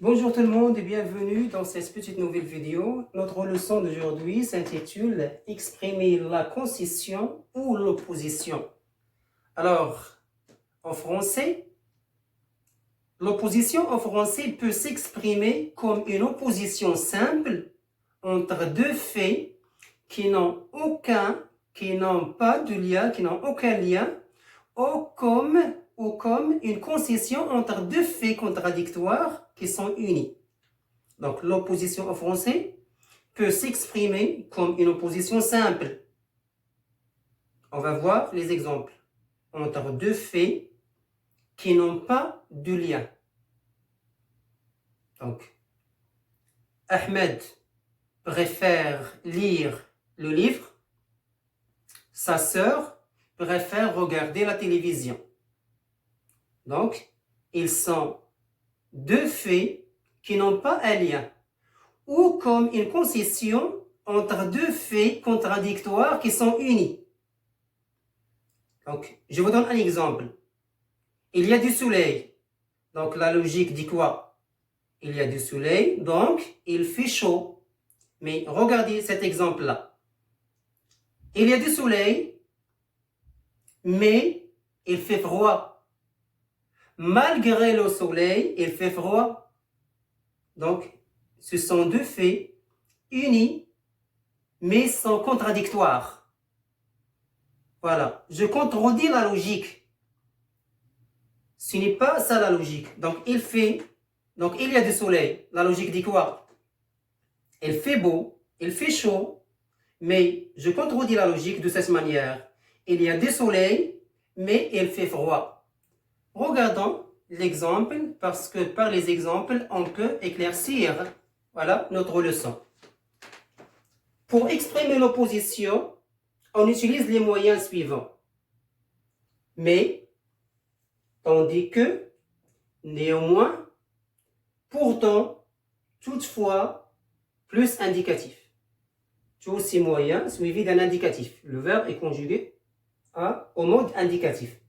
Bonjour tout le monde et bienvenue dans cette petite nouvelle vidéo. Notre leçon d'aujourd'hui s'intitule « Exprimer la concession ou l'opposition ». Alors, en français, l'opposition en français peut s'exprimer comme une opposition simple entre deux faits qui n'ont pas de lien, qui n'ont aucun lien, ou comme une concession entre deux faits contradictoires qui sont unis. Donc, l'opposition en français peut s'exprimer comme une opposition simple. On va voir les exemples entre deux faits qui n'ont pas de lien. Donc, Ahmed préfère lire le livre. Sa sœur préfère regarder la télévision. Donc, ils sont deux faits qui n'ont pas un lien, ou comme une concession entre deux faits contradictoires qui sont unis. Donc, je vous donne un exemple. Il y a du soleil. Donc, la logique dit quoi? Il y a du soleil, donc il fait chaud. Mais regardez cet exemple-là. Il y a du soleil, mais il fait froid. Malgré le soleil, il fait froid. Donc, ce sont deux faits unis, mais sont contradictoires. Voilà, je contredis la logique. Ce n'est pas ça la logique. Donc, il y a du soleil. La logique dit quoi? Il fait beau, il fait chaud, mais je contredis la logique de cette manière. Il y a du soleil, mais il fait froid. Regardons l'exemple, parce que par les exemples, on peut éclaircir notre leçon. Pour exprimer l'opposition, on utilise les moyens suivants. Mais, tandis que, néanmoins, pourtant, toutefois, plus indicatif. Tous ces moyens suivis d'un indicatif. Le verbe est conjugué au mode indicatif.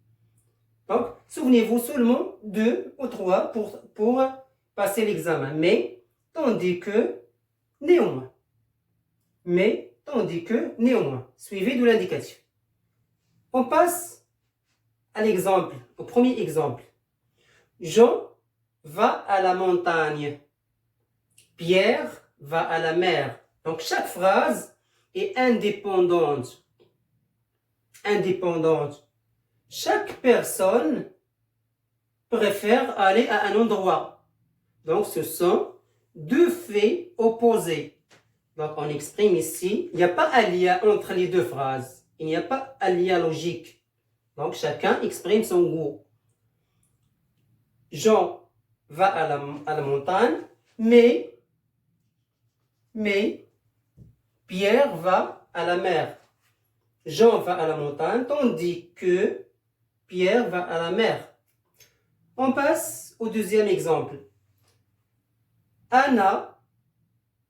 Donc, souvenez-vous seulement 2 ou 3 pour passer l'examen. Mais, tandis que, néanmoins. Mais, tandis que, néanmoins. Suivi de l'indicatif. On passe à l'exemple, au premier exemple. Jean va à la montagne. Pierre va à la mer. Donc, chaque phrase est indépendante. Chaque personne préfère aller à un endroit. Donc, ce sont deux faits opposés. Donc, on exprime ici, il n'y a pas un lien entre les deux phrases. Il n'y a pas un lien logique. Donc, chacun exprime son goût. Jean va à la montagne, mais Pierre va à la mer. Jean va à la montagne, tandis que Pierre va à la mer. On passe au deuxième exemple. Anna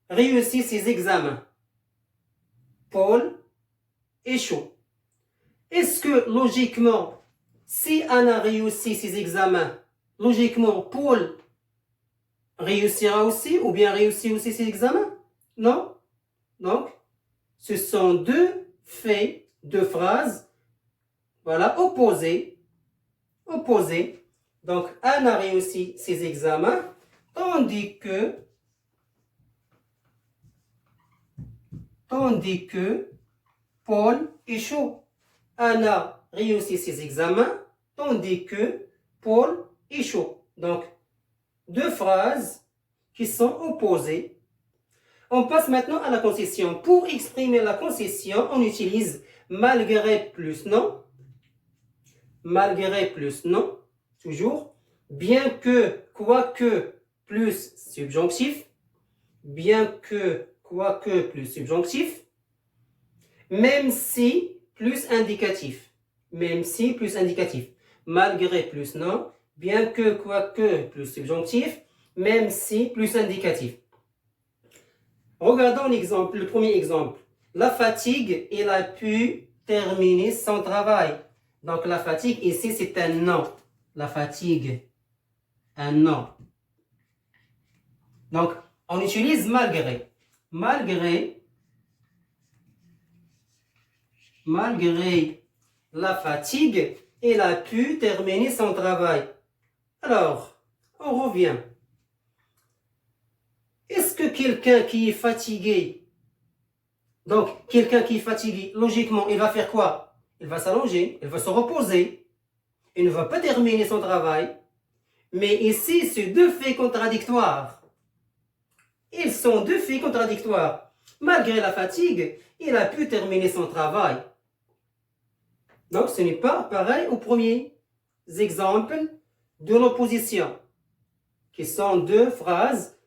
réussit ses examens. Paul échoue. Est-ce que logiquement, si Anna réussit ses examens, logiquement Paul réussira aussi ou bien réussit aussi ses examens? Non. Donc, ce sont deux faits, deux phrases, opposées. Donc, Anna réussit ses examens, tandis que Paul échoue. Anna réussit ses examens, tandis que Paul échoue. Donc, deux phrases qui sont opposées. On passe maintenant à la concession. Pour exprimer la concession, on utilise malgré plus non. Malgré plus non, toujours. Bien que, quoique, plus subjonctif. Bien que, quoique, plus subjonctif. Même si, plus indicatif. Même si, plus indicatif. Malgré, plus non. Bien que, quoique, plus subjonctif. Même si, plus indicatif. Regardons l'exemple, le premier exemple. La fatigue, il a pu terminer son travail. Donc, la fatigue, ici, c'est un nom. La fatigue, un nom. Donc, on utilise malgré. Malgré la fatigue, il a pu terminer son travail. Alors, on revient. Est-ce que quelqu'un qui est fatigué, donc quelqu'un qui est fatigué, logiquement, il va faire quoi? Il va s'allonger, il va se reposer, il ne va pas terminer son travail. Mais ici, c'est deux faits contradictoires. Ils sont deux faits contradictoires. Malgré la fatigue, il a pu terminer son travail. Donc, ce n'est pas pareil aux premiers exemples de l'opposition, qui sont deux phrases,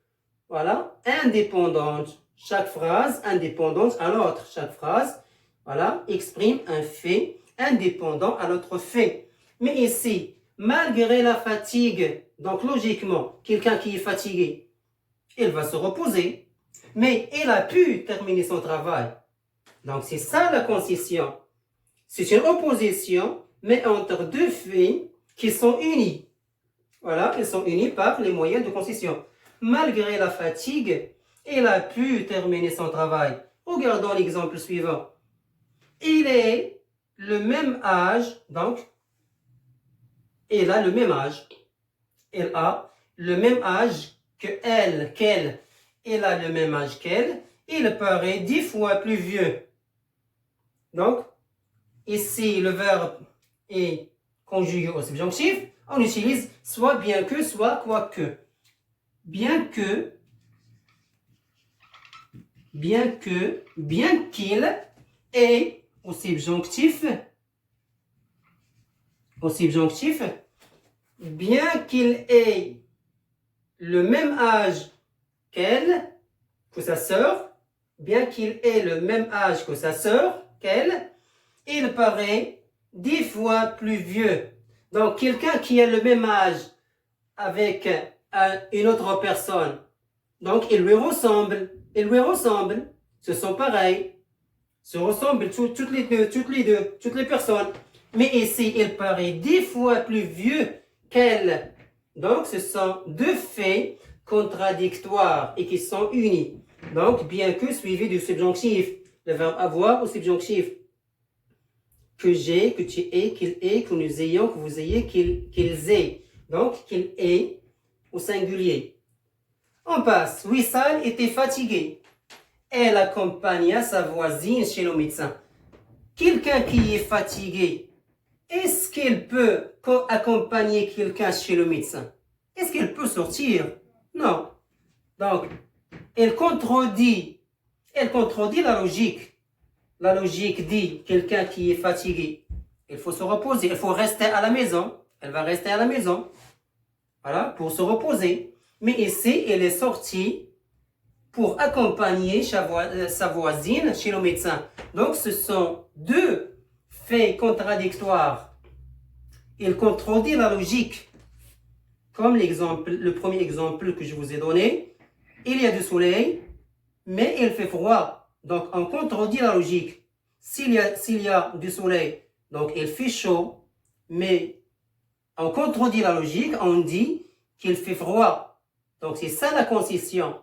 voilà, indépendantes. Chaque phrase indépendante à l'autre. Chaque phrase, voilà, exprime un fait indépendant à l'autre fait. Mais ici, malgré la fatigue, donc logiquement, quelqu'un qui est fatigué, il va se reposer, mais il a pu terminer son travail. Donc, c'est ça la concession. C'est une opposition, mais entre deux faits qui sont unis. Voilà, ils sont unis par les moyens de concession. Malgré la fatigue, il a pu terminer son travail. Regardons l'exemple suivant. Il est le même âge, donc, il a le même âge. Il a le même âge que elle, qu'elle. Il a le même âge qu'elle. Il paraît 10 fois plus vieux. Donc, ici, le verbe est conjugué au subjonctif. On utilise soit bien que, soit quoique. Bien que, bien qu'il ait au subjonctif, bien qu'il ait le même âge qu'elle, que sa sœur, bien qu'il ait le même âge que sa sœur, qu'elle, il paraît 10 fois plus vieux. Donc, quelqu'un qui a le même âge avec une autre personne, donc il lui ressemble, ce sont pareils, se ressemblent toutes les personnes. Mais ici, il paraît 10 fois plus vieux qu'elle. Donc, ce sont deux faits contradictoires et qui sont unis. Donc, bien que suivi du subjonctif, le verbe avoir au subjonctif. Que j'ai, que tu aies, qu'il ait, que nous ayons, que vous ayez, qu'ils aient. Donc, qu'il ait au singulier. On passe. Wissal était fatigué. Elle accompagna sa voisine chez le médecin. Quelqu'un qui est fatigué, est-ce qu'il peut accompagner quelqu'un chez le médecin? Est-ce qu'il peut sortir? Non. Donc, elle contredit la logique. La logique dit quelqu'un qui est fatigué, il faut se reposer, il faut rester à la maison. Elle va rester à la maison, voilà, pour se reposer. Mais ici, elle est sortie pour accompagner sa voisine chez le médecin. Donc, ce sont deux faits contradictoires. Il contredit la logique. Comme le premier exemple que je vous ai donné, il y a du soleil, mais il fait froid. Donc, on contredit la logique. S'il y a du soleil, donc il fait chaud, mais on contredit la logique, on dit qu'il fait froid. Donc, c'est ça la concession.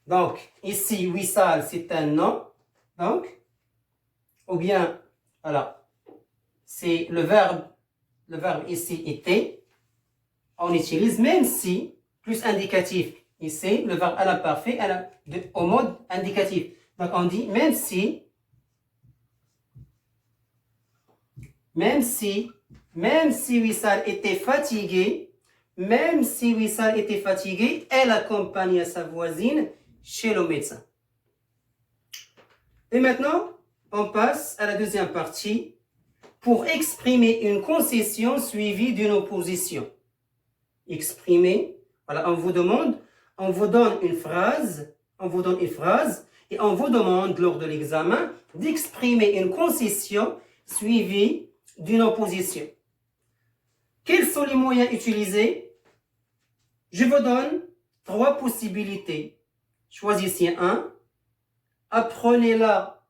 Donc, ici, wissal, c'est un nom. Donc, ou bien, voilà, c'est le verbe ici était. On utilise même si, plus indicatif. Ici, le verbe à l'imparfait au mode indicatif. Donc, on dit même si Wissal était fatigué, elle accompagne sa voisine chez le médecin. Et maintenant, on passe à la deuxième partie pour exprimer une concession suivie d'une opposition. Exprimer, voilà, on vous donne une phrase et on vous demande lors de l'examen d'exprimer une concession suivie d'une opposition. Quels sont les moyens utilisés? Je vous donne 3 possibilités. Choisissez un, apprenez-la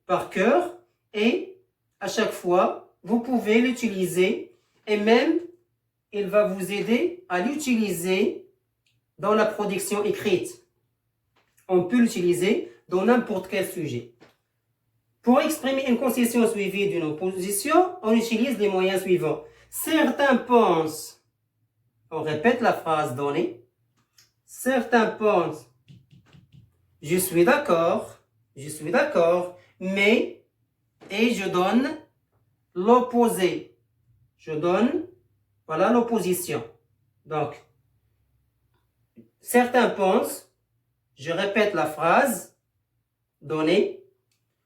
par cœur et à chaque fois, vous pouvez l'utiliser et même il va vous aider à l'utiliser dans la production écrite. On peut l'utiliser dans n'importe quel sujet. Pour exprimer une concession suivie d'une opposition, on utilise les moyens suivants. Certains pensent, on répète la phrase donnée. Certains pensent, je suis d'accord, mais, et je donne l'opposé. Je donne, voilà l'opposition. Donc, certains pensent, je répète la phrase donnée,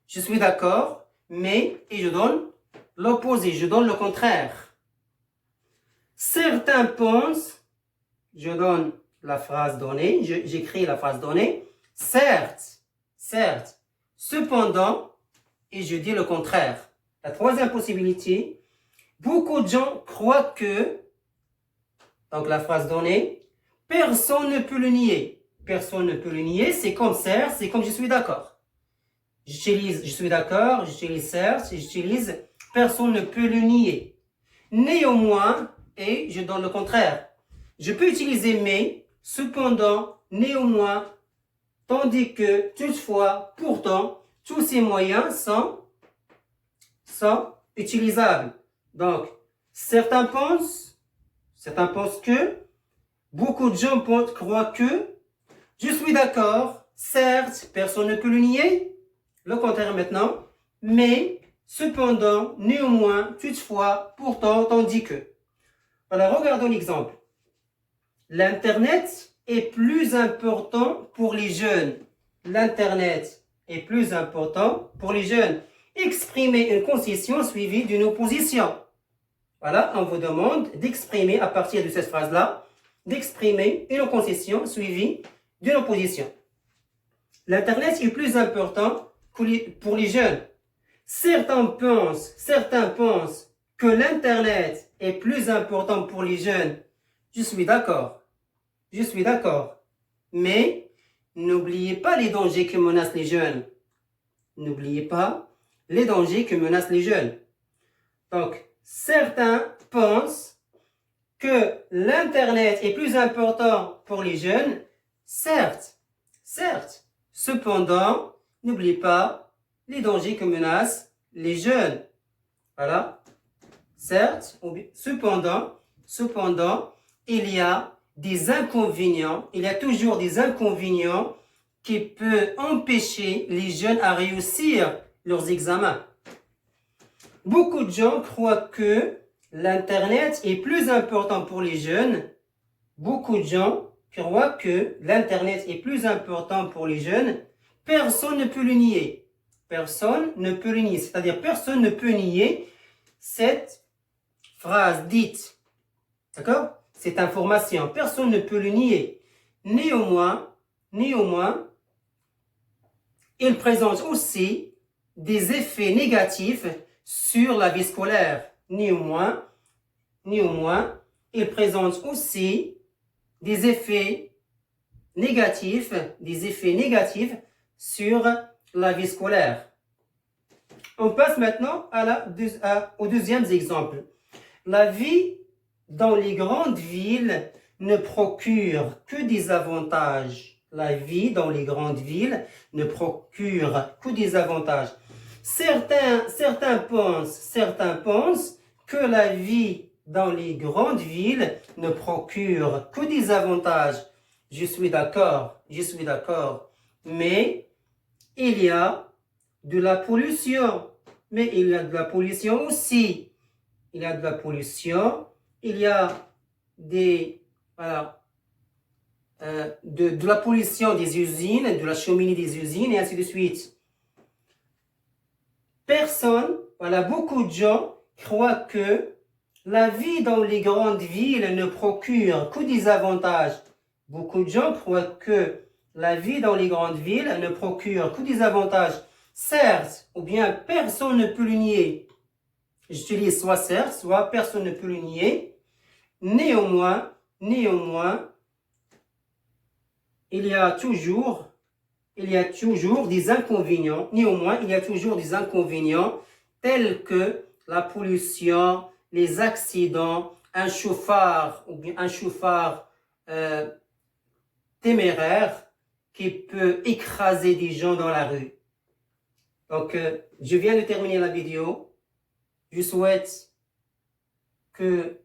je suis d'accord, mais, et je donne l'opposé, je donne le contraire. Certains pensent, je donne la phrase donnée, j'écris la phrase donnée, certes, cependant, et je dis le contraire. La troisième possibilité, beaucoup de gens croient que, donc la phrase donnée, personne ne peut le nier. Personne ne peut le nier, c'est comme certes, c'est comme je suis d'accord. J'utilise je suis d'accord, j'utilise certes, j'utilise personne ne peut le nier. Néanmoins, et je donne le contraire. Je peux utiliser mais, cependant, néanmoins, tandis que, toutefois, pourtant, tous ces moyens sont utilisables. Donc, certains pensent que, beaucoup de gens croient que, je suis d'accord, certes, personne ne peut le nier, le contraire maintenant, mais, cependant, néanmoins, toutefois, pourtant, tandis que. Alors, regardons l'exemple. L'Internet est plus important pour les jeunes. L'Internet est plus important pour les jeunes. Exprimez une concession suivie d'une opposition. Voilà, on vous demande d'exprimer, à partir de cette phrase-là, d'exprimer une concession suivie d'une opposition. L'Internet est plus important pour les jeunes. Certains pensent que l'Internet est plus important pour les jeunes. Je suis d'accord. Mais n'oubliez pas les dangers que menacent les jeunes. N'oubliez pas les dangers que menacent les jeunes. Donc, certains pensent que l'Internet est plus important pour les jeunes. Certes. Cependant, n'oubliez pas les dangers que menacent les jeunes. Voilà. Certes, cependant, il y a des inconvénients, il y a toujours des inconvénients qui peuvent empêcher les jeunes à réussir leurs examens. Beaucoup de gens croient que l'Internet est plus important pour les jeunes. Beaucoup de gens croient que l'Internet est plus important pour les jeunes. Personne ne peut le nier. C'est-à-dire personne ne peut nier cette phrase dite. D'accord? Cette information, personne ne peut le nier. Néanmoins, il présente aussi des effets négatifs sur la vie scolaire. Néanmoins, il présente aussi des effets négatifs sur la vie scolaire. On passe maintenant au deuxième exemple. La vie dans les grandes villes ne procure que des avantages. La vie dans les grandes villes ne procure que des avantages. Certains pensent que la vie dans les grandes villes ne procure que des avantages. Je suis d'accord. Mais il y a de la pollution. Aussi. Il y a de la pollution. Il y a de la pollution des usines, de la cheminée des usines et ainsi de suite. Beaucoup de gens croient que la vie dans les grandes villes ne procure que des avantages. Beaucoup de gens croient que la vie dans les grandes villes ne procure que des avantages. Certes, ou bien personne ne peut le nier. J'utilise soit certes, soit personne ne peut le nier. Néanmoins, il y a toujours des inconvénients. Néanmoins, il y a toujours des inconvénients tels que la pollution, les accidents, un chauffard téméraire qui peut écraser des gens dans la rue. Donc, je viens de terminer la vidéo. Je souhaite que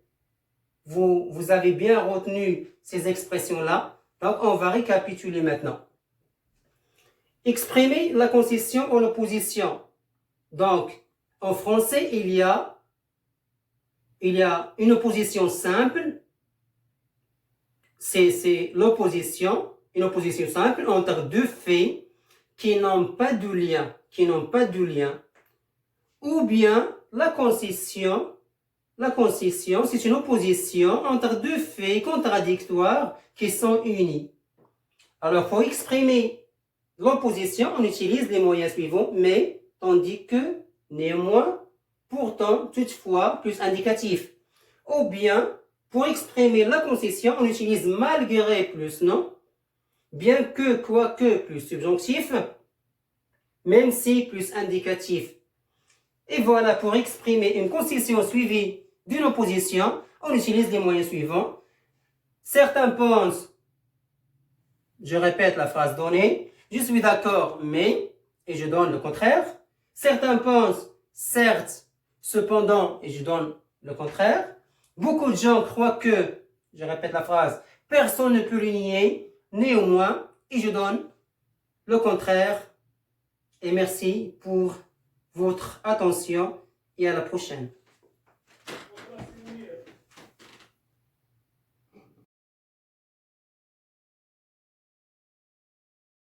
vous avez bien retenu ces expressions-là. Donc, on va récapituler maintenant. Exprimer la concession en opposition. Donc, en français, il y a une opposition simple. C'est l'opposition, une opposition simple entre deux faits qui n'ont pas de lien, Ou bien, la concession, c'est une opposition entre deux faits contradictoires qui sont unis. Alors, pour exprimer l'opposition, on utilise les moyens suivants, mais, tandis que, néanmoins, pourtant, toutefois, plus indicatif. Ou bien, pour exprimer la concession, on utilise malgré plus non, bien que, quoique plus subjonctif, même si plus indicatif. Et voilà, pour exprimer une concession suivie d'une opposition, on utilise les moyens suivants. Certains pensent, je répète la phrase donnée, je suis d'accord, mais, et je donne le contraire. Certains pensent, certes, cependant, et je donne le contraire. Beaucoup de gens croient que, je répète la phrase, personne ne peut le nier, néanmoins, et je donne le contraire. Et merci pour votre attention et à la prochaine.